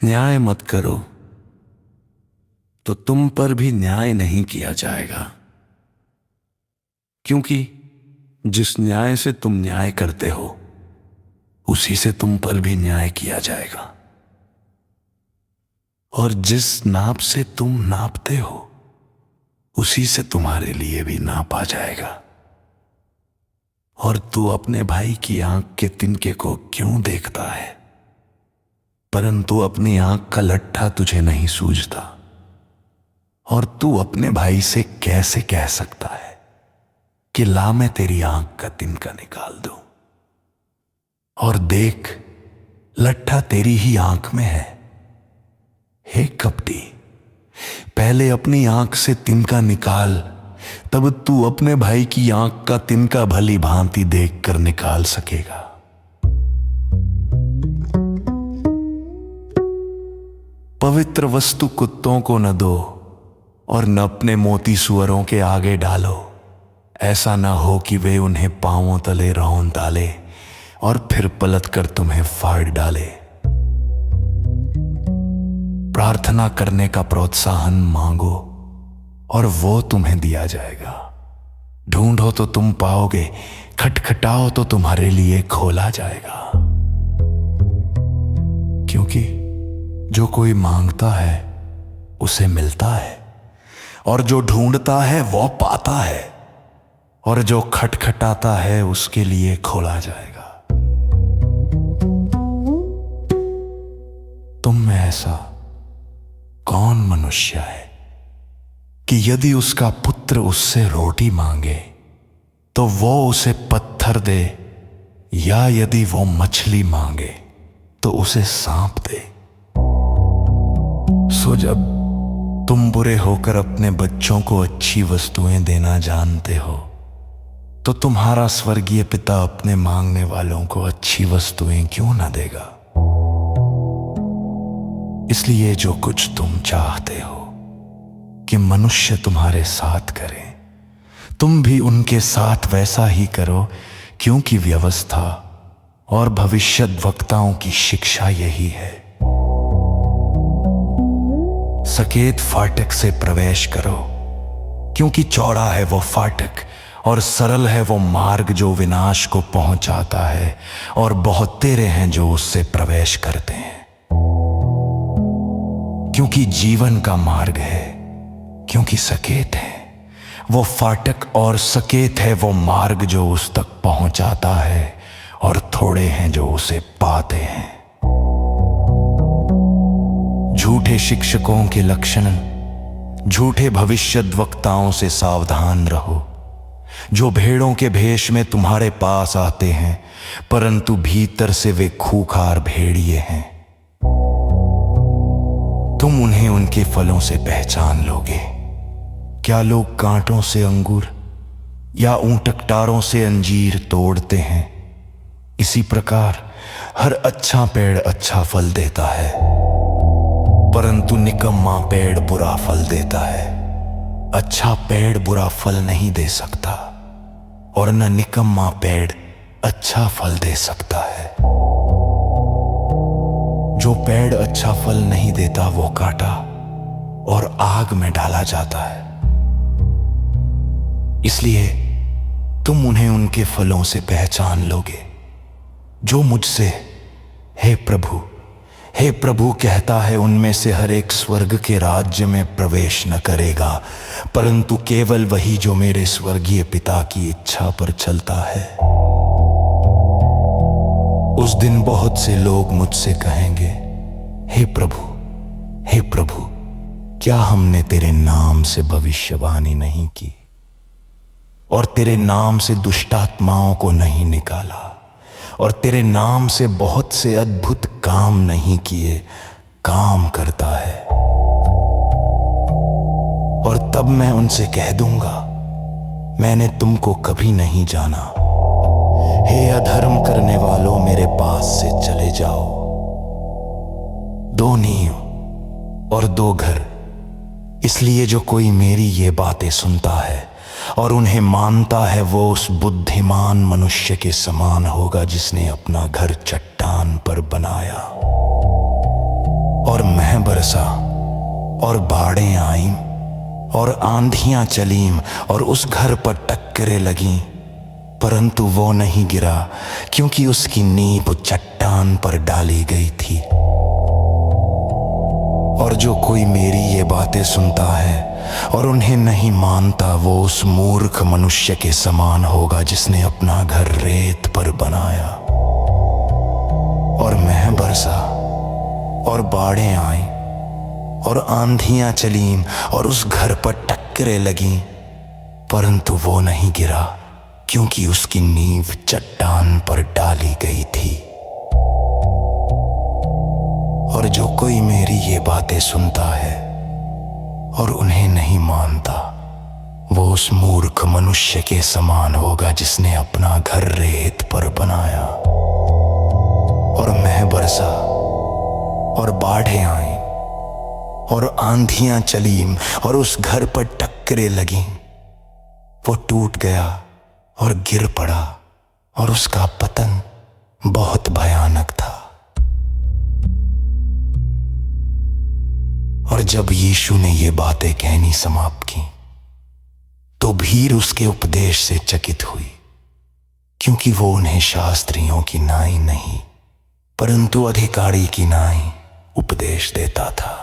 न्याय मत करो तो तुम पर भी न्याय नहीं किया जाएगा, क्योंकि जिस न्याय से तुम न्याय करते हो उसी से तुम पर भी न्याय किया जाएगा, और जिस नाप से तुम नापते हो उसी से तुम्हारे लिए भी नापा जाएगा। और तू अपने भाई की आंख के तिनके को क्यों देखता है, परंतु अपनी आंख का लट्ठा तुझे नहीं सूझता। और तू अपने भाई से कैसे कह सकता है कि ला मैं तेरी आंख का तिनका निकाल दूं, और देख लट्ठा तेरी ही आंख में है। हे कपटी, पहले अपनी आंख से तिनका निकाल, तब तू अपने भाई की आंख का तिनका भली भांति देखकर निकाल सकेगा। पवित्र वस्तु कुत्तों को न दो और न अपने मोती सुअरों के आगे डालो, ऐसा न हो कि वे उन्हें पांवों तले रौंद डाले और फिर पलट कर तुम्हें फाड़ डाले। प्रार्थना करने का प्रोत्साहन मांगो और वो तुम्हें दिया जाएगा। ढूंढो तो तुम पाओगे, खटखटाओ तो तुम्हारे लिए खोला जाएगा। क्योंकि जो कोई मांगता है उसे मिलता है, और जो ढूंढता है वो पाता है, और जो खटखटाता है उसके लिए खोला जाएगा। तुम में ऐसा कौन मनुष्य है कि यदि उसका पुत्र उससे रोटी मांगे तो वो उसे पत्थर दे, या यदि वो मछली मांगे तो उसे सांप दे? सो जब तुम बुरे होकर अपने बच्चों को अच्छी वस्तुएं देना जानते हो, तो तुम्हारा स्वर्गीय पिता अपने मांगने वालों को अच्छी वस्तुएं क्यों ना देगा। इसलिए जो कुछ तुम चाहते हो कि मनुष्य तुम्हारे साथ करें, तुम भी उनके साथ वैसा ही करो, क्योंकि व्यवस्था और भविष्यद्वक्ताओं की शिक्षा यही है। सकेत फाटक से प्रवेश करो, क्योंकि चौड़ा है वो फाटक और सरल है वो मार्ग जो विनाश को पहुंचाता है, और बहुत तेरे हैं जो उससे प्रवेश करते हैं। क्योंकि जीवन का मार्ग है, क्योंकि सकेत है वो फाटक और सकेत है वो मार्ग जो उस तक पहुंचाता है, और थोड़े हैं जो उसे पाते हैं। झूठे शिक्षकों के लक्षण, झूठे भविष्यद्वक्ताओं से सावधान रहो, जो भेड़ों के भेष में तुम्हारे पास आते हैं, परंतु भीतर से वे खूंखार भेड़िए हैं। तुम उन्हें उनके फलों से पहचान लोगे। क्या लोग कांटों से अंगूर या ऊंटकटारों से अंजीर तोड़ते हैं? इसी प्रकार हर अच्छा पेड़ अच्छा फल देता है, परंतु निकम्मा पेड़ बुरा फल देता है। अच्छा पेड़ बुरा फल नहीं दे सकता, और न निकम्मा पेड़ अच्छा फल दे सकता है। जो पेड़ अच्छा फल नहीं देता वो काटा और आग में डाला जाता है। इसलिए तुम उन्हें उनके फलों से पहचान लोगे। जो मुझसे हे प्रभु कहता है, उनमें से हर एक स्वर्ग के राज्य में प्रवेश न करेगा, परंतु केवल वही जो मेरे स्वर्गीय पिता की इच्छा पर चलता है। उस दिन बहुत से लोग मुझसे कहेंगे, हे प्रभु, क्या हमने तेरे नाम से भविष्यवाणी नहीं की, और तेरे नाम से दुष्टात्माओं को नहीं निकाला, और तेरे नाम से बहुत से अद्भुत काम नहीं किए? काम करता है। और तब मैं उनसे कह दूंगा, मैंने तुमको कभी नहीं जाना। हे अधर्म करने वालों, मेरे पास से चले जाओ। दो नींव और दो घर, इसलिए जो कोई मेरी ये बातें सुनता है और उन्हें मानता है, वो उस बुद्धिमान मनुष्य के समान होगा जिसने अपना घर चट्टान पर बनाया। और मह बरसा और बाढ़ें आईं और आंधियां चलीं और उस घर पर टक्करें लगीं, परंतु वो नहीं गिरा क्योंकि उसकी नींव चट्टान पर डाली गई थी। और जो कोई मेरी ये बातें सुनता है और उन्हें नहीं मानता, वो उस मूर्ख मनुष्य के समान होगा जिसने अपना घर रेत पर बनाया। और मह बरसा और बाढ़ें आईं और आंधियां चलीं और उस घर पर टक्करें लगीं, परंतु वो नहीं गिरा क्योंकि उसकी नींव चट्टान पर डाली गई थी। और जो कोई मेरी ये बातें सुनता है और उन्हें नहीं मानता, वो उस मूर्ख मनुष्य के समान होगा जिसने अपना घर रेत पर बनाया। और मह बरसा और बाढ़ें आईं और आंधियां चलीं और उस घर पर टक्करें लगीं, वो टूट गया और गिर पड़ा और उसका पतन बहुत भयानक था। और जब यीशु ने ये बातें कहनी समाप्त की, तो भीड़ उसके उपदेश से चकित हुई, क्योंकि वो उन्हें शास्त्रियों की नाई नहीं परंतु अधिकारी की नाई उपदेश देता था।